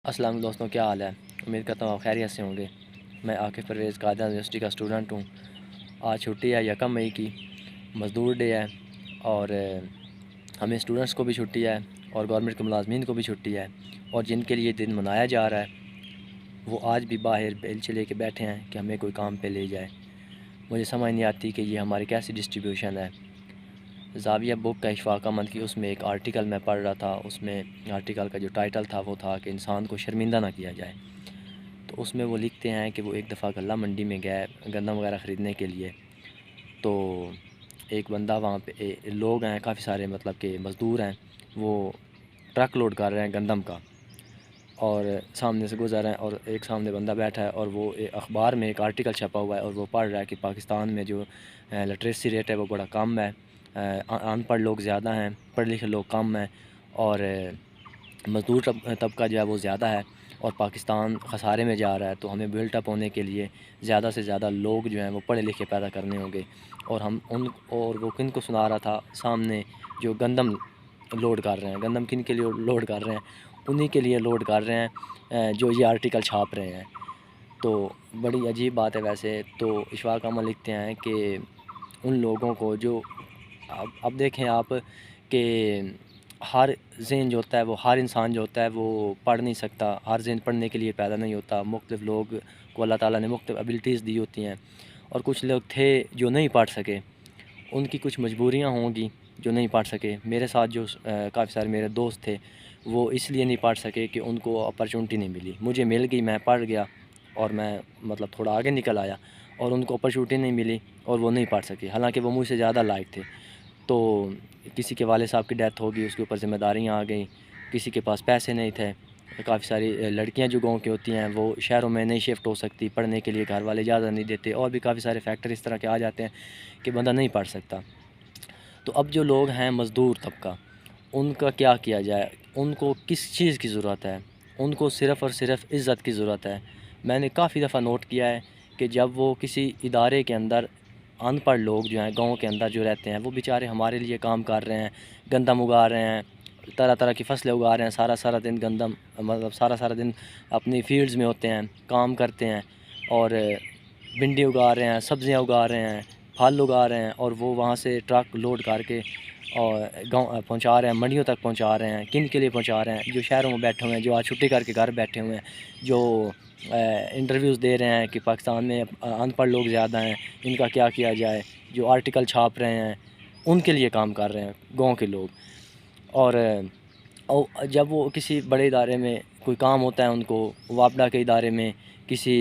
السلام علیکم دوستوں، کیا حال ہے؟ امید کرتا ہوں آپ خیریت سے ہوں گے۔ میں عاقب پرویز قائدہ یونیورسٹی کا اسٹوڈنٹ ہوں۔ آج چھٹی ہے 1 مئی کی، مزدور ڈے ہے، اور ہمیں اسٹوڈنٹس کو بھی چھٹی ہے اور گورنمنٹ کے ملازمین کو بھی چھٹی ہے، اور جن کے لیے دن منایا جا رہا ہے وہ آج بھی باہر بیلچے لے کے بیٹھے ہیں کہ ہمیں کوئی کام پہ لے جائے۔ مجھے سمجھ نہیں آتی کہ یہ ہماری کیسی ڈسٹریبیوشن ہے۔ زاویہ بک کا اشفاق احمد کی اس میں ایک آرٹیکل میں پڑھ رہا تھا، اس میں آرٹیکل کا جو ٹائٹل تھا وہ تھا کہ انسان کو شرمندہ نہ کیا جائے۔ تو اس میں وہ لکھتے ہیں کہ وہ ایک دفعہ غلہ منڈی میں گئے گندم وغیرہ خریدنے کے لیے، تو ایک بندہ وہاں پہ لوگ ہیں کافی سارے، مطلب کہ مزدور ہیں، وہ ٹرک لوڈ کر رہے ہیں گندم کا، اور سامنے سے گزر رہے ہیں، اور ایک سامنے بندہ بیٹھا ہے اور وہ اخبار میں ایک آرٹیکل چھپا ہوا ہے اور وہ پڑھ رہا ہے کہ پاکستان میں جو لٹریسی ریٹ ہے وہ بڑا کم ہے، ان پڑھ لوگ زیادہ ہیں، پڑھے لکھے لوگ کم ہیں، اور مزدور طبقہ جو ہے وہ زیادہ ہے، اور پاکستان خسارے میں جا رہا ہے۔ تو ہمیں بلٹ اپ ہونے کے لیے زیادہ سے زیادہ لوگ جو ہیں وہ پڑھے لکھے پیدا کرنے ہوں گے، اور وہ کن کو سنا رہا تھا؟ سامنے جو گندم لوڈ کر رہے ہیں، گندم کن کے لیے لوڈ کر رہے ہیں؟ انہی کے لیے لوڈ کر رہے ہیں جو یہ آرٹیکل چھاپ رہے ہیں۔ تو بڑی عجیب بات ہے ویسے تو۔ اشفاق احمد لکھتے ہیں کہ ان لوگوں کو جو اب دیکھیں آپ کہ ہر ذہن جو ہوتا ہے وہ، ہر انسان جو ہوتا ہے وہ پڑھ نہیں سکتا، ہر ذہن پڑھنے کے لیے پیدا نہیں ہوتا۔ مختلف لوگ کو اللہ تعالیٰ نے مختلف ایبلٹیز دی ہوتی ہیں، اور کچھ لوگ تھے جو نہیں پڑھ سکے، ان کی کچھ مجبوریاں ہوں گی جو نہیں پڑھ سکے۔ میرے ساتھ جو کافی سارے میرے دوست تھے وہ اس لیے نہیں پڑھ سکے کہ ان کو اپرچونٹی نہیں ملی، مجھے مل گئی، میں پڑھ گیا اور میں مطلب تھوڑا آگے نکل آیا، اور ان کو اپرچونٹی نہیں ملی اور وہ نہیں پڑھ سکے، حالانکہ وہ مجھ سے زیادہ لائق تھے۔ تو کسی کے والد صاحب کی ڈیتھ ہوگی، اس کے اوپر ذمہ داریاں آ گئیں، کسی کے پاس پیسے نہیں تھے، کافی ساری لڑکیاں جو گاؤں کی ہوتی ہیں وہ شہروں میں نہیں شفٹ ہو سکتی پڑھنے کے لیے، گھر والے اجازت نہیں دیتے، اور بھی کافی سارے فیکٹر اس طرح کے آ جاتے ہیں کہ بندہ نہیں پڑھ سکتا۔ تو اب جو لوگ ہیں مزدور طبقہ، ان کا کیا کیا جائے؟ ان کو کس چیز کی ضرورت ہے؟ ان کو صرف اور صرف عزت کی ضرورت ہے۔ میں نے کافی دفعہ نوٹ کیا ہے کہ جب وہ کسی ادارے کے اندر ان پڑھ لوگ جو ہیں گاؤں کے اندر جو رہتے ہیں، وہ بیچارے ہمارے لیے کام کر رہے ہیں، گندم اگا رہے ہیں، طرح طرح کی فصلیں اگا رہے ہیں، سارا دن گندم، مطلب سارا دن اپنی فیلڈز میں ہوتے ہیں، کام کرتے ہیں، اور بھنڈی اگا رہے ہیں، سبزیاں اگا رہے ہیں، پھل اگا رہے ہیں، اور وہ وہاں سے ٹرک لوڈ کر کے اور گاؤں پہنچا رہے ہیں، منڈیوں تک پہنچا رہے ہیں۔ کن کے لیے پہنچا رہے ہیں؟ جو شہروں میں بیٹھے ہوئے ہیں، جو آج چھٹی کر کے گھر بیٹھے ہوئے ہیں، جو انٹرویوز دے رہے ہیں کہ پاکستان میں ان پڑھ لوگ زیادہ ہیں، ان کا کیا کیا جائے، جو آرٹیکل چھاپ رہے ہیں، ان کے لیے کام کر رہے ہیں گاؤں کے لوگ۔ اور جب وہ کسی بڑے ادارے میں کوئی کام ہوتا ہے، ان کو واپڈا کے ادارے میں کسی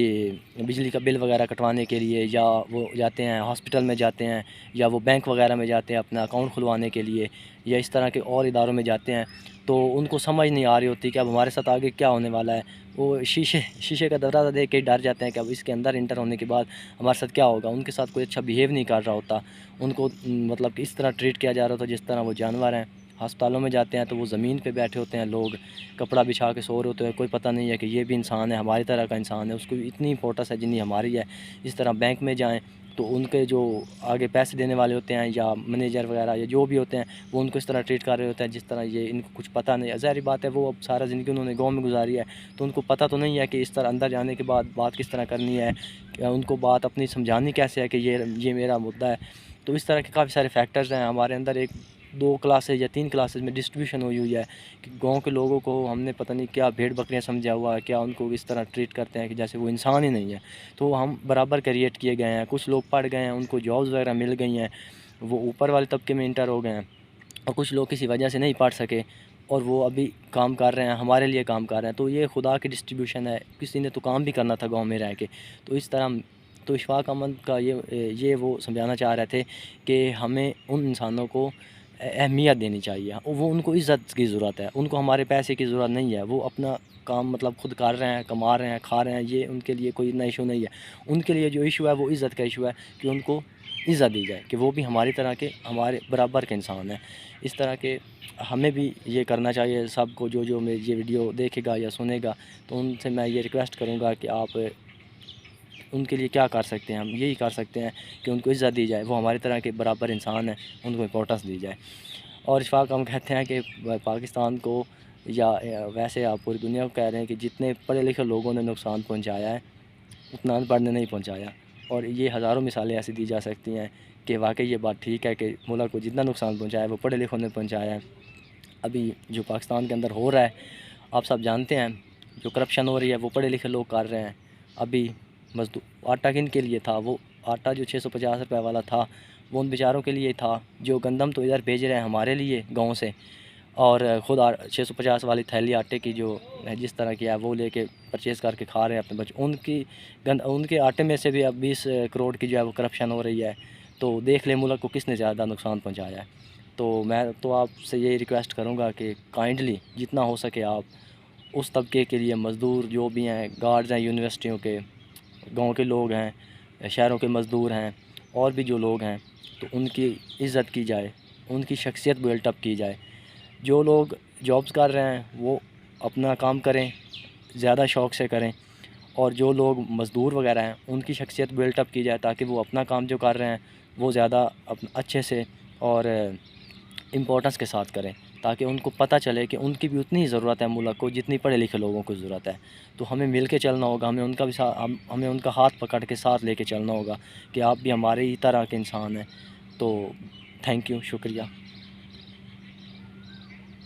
بجلی کا بل وغیرہ کٹوانے کے لیے، یا وہ جاتے ہیں ہاسپٹل میں جاتے ہیں، یا وہ بینک وغیرہ میں جاتے ہیں اپنا اکاؤنٹ کھلوانے کے لیے، یا اس طرح کے اور اداروں میں جاتے ہیں، تو ان کو سمجھ نہیں آ رہی ہوتی کہ اب ہمارے ساتھ آگے کیا ہونے والا ہے۔ وہ شیشے کا دروازہ دیکھ کے ڈر جاتے ہیں کہ اب اس کے اندر انٹر ہونے کے بعد ہمارے ساتھ کیا ہوگا۔ ان کے ساتھ کوئی اچھا بیہیو نہیں کر رہا ہوتا، ان کو مطلب کہ اس طرح ٹریٹ کیا جا رہا ہوتا جس طرح وہ جانور ہیں۔ ہسپتالوں میں جاتے ہیں تو وہ زمین پہ بیٹھے ہوتے ہیں لوگ، کپڑا بچھا کے سو رہے ہوتے ہیں، کوئی پتہ نہیں ہے کہ یہ بھی انسان ہے، ہماری طرح کا انسان ہے، اس کو اتنی امپورٹنس ہے جتنی ہماری ہے۔ اس طرح بینک میں جائیں تو ان کے جو آگے پیسے دینے والے ہوتے ہیں یا مینیجر وغیرہ یا جو بھی ہوتے ہیں، وہ ان کو اس طرح ٹریٹ کر رہے ہوتے ہیں جس طرح یہ ان کو کچھ پتہ نہیں ہے۔ ظاہری بات ہے وہ اب سارا زندگی انہوں نے گاؤں میں گزاری ہے، تو ان کو پتہ تو نہیں ہے کہ اس طرح اندر جانے کے بعد بات کس طرح کرنی ہے، ان کو بات اپنی سمجھانی کیسے ہے کہ یہ میرا مدعا ہے۔ تو اس طرح کے کافی سارے فیکٹرز ہیں ہمارے اندر۔ ایک 2 کلاسز یا 3 کلاسز میں ڈسٹریبیوشن ہوئی ہے کہ گاؤں کے لوگوں کو ہم نے پتہ نہیں کیا بھیڑ بکریاں سمجھا ہوا ہے، کیا ان کو اس طرح ٹریٹ کرتے ہیں کہ جیسے وہ انسان ہی نہیں ہے۔ تو ہم برابر کریٹ کیے گئے ہیں، کچھ لوگ پڑھ گئے ہیں، ان کو جابز وغیرہ مل گئی ہیں، وہ اوپر والے طبقے میں انٹر ہو گئے ہیں، اور کچھ لوگ کسی وجہ سے نہیں پڑھ سکے اور وہ ابھی کام کر رہے ہیں، ہمارے لیے کام کر رہے ہیں۔ تو یہ خدا کی ڈسٹریبیوشن ہے، کسی نے تو کام بھی کرنا تھا گاؤں میں رہ کے۔ تو اس طرح تو اشفاق احمد کا یہ وہ سمجھانا چاہ رہے تھے کہ ہمیں ان انسانوں کو اہمیت دینی چاہیے، وہ ان کو عزت کی ضرورت ہے، ان کو ہمارے پیسے کی ضرورت نہیں ہے۔ وہ اپنا کام مطلب خود کر رہے ہیں، کما رہے ہیں، کھا رہے ہیں، یہ ان کے لیے کوئی اتنا ایشو نہیں ہے۔ ان کے لیے جو ایشو ہے وہ عزت کا ایشو ہے، کہ ان کو عزت دی جائے کہ وہ بھی ہماری طرح کے، ہمارے برابر کے انسان ہیں۔ اس طرح کے ہمیں بھی یہ کرنا چاہیے سب کو، جو میں یہ ویڈیو دیکھے گا یا سنے گا، تو ان سے میں یہ ریکویسٹ کروں گا کہ آپ ان کے لیے کیا کر سکتے ہیں؟ ہم یہی کر سکتے ہیں کہ ان کو عزت دی جائے، وہ ہماری طرح کے برابر انسان ہیں، ان کو امپورٹنس دی جائے۔ اور اشفاق ہم کہتے ہیں کہ پاکستان کو یا ویسے آپ پوری دنیا کو کہہ رہے ہیں کہ جتنے پڑھے لکھے لوگوں نے نقصان پہنچایا ہے اتنا ان پڑھ نے نہیں پہنچایا، اور یہ ہزاروں مثالیں ایسی دی جا سکتی ہیں کہ واقعی یہ بات ٹھیک ہے کہ ملک کو جتنا نقصان پہنچایا ہے وہ پڑھے لکھوں نے پہنچایا ہے۔ ابھی جو پاکستان کے اندر ہو رہا ہے آپ سب جانتے ہیں، جو کرپشن ہو رہی ہے وہ پڑھے لکھے لوگ کر رہے ہیں۔ ابھی مزدور آٹا کن کے لیے تھا؟ وہ آٹا جو 650 روپے والا تھا وہ ان بیچاروں کے لیے تھا جو گندم تو ادھر بھیج رہے ہیں ہمارے لیے گاؤں سے، اور خود 650 والی تھیلی آٹے کی جو جس طرح کی ہے وہ لے کے پرچیز کر کے کھا رہے ہیں اپنے بچے، ان کے آٹے میں سے بھی اب 20 کروڑ کی جو ہے وہ کرپشن ہو رہی ہے۔ تو دیکھ لیں ملک کو کس نے زیادہ نقصان پہنچایا ہے۔ تو میں تو آپ سے یہ ریکویسٹ کروں گا کہ کائنڈلی جتنا ہو سکے آپ اس طبقے کے لیے مزدور جو بھی ہیں، گارڈز ہیں یونیورسٹیوں کے، گاؤں کے لوگ ہیں، شہروں کے مزدور ہیں، اور بھی جو لوگ ہیں، تو ان کی عزت کی جائے، ان کی شخصیت بلٹ اپ کی جائے۔ جو لوگ جابز کر رہے ہیں وہ اپنا کام کریں، زیادہ شوق سے کریں، اور جو لوگ مزدور وغیرہ ہیں ان کی شخصیت بلٹ اپ کی جائے تاکہ وہ اپنا کام جو کر رہے ہیں وہ زیادہ اچھے سے اور امپورٹنس کے ساتھ کریں، تاکہ ان کو پتہ چلے کہ ان کی بھی اتنی ہی ضرورت ہے ملک کو جتنی پڑھے لکھے لوگوں کو ضرورت ہے۔ تو ہمیں مل کے چلنا ہوگا، ہمیں ان کا بھی ہمیں ان کا ہاتھ پکڑ کے ساتھ لے کے چلنا ہوگا کہ آپ بھی ہمارے ہی طرح کے انسان ہیں۔ تو تھینک یو، شکریہ۔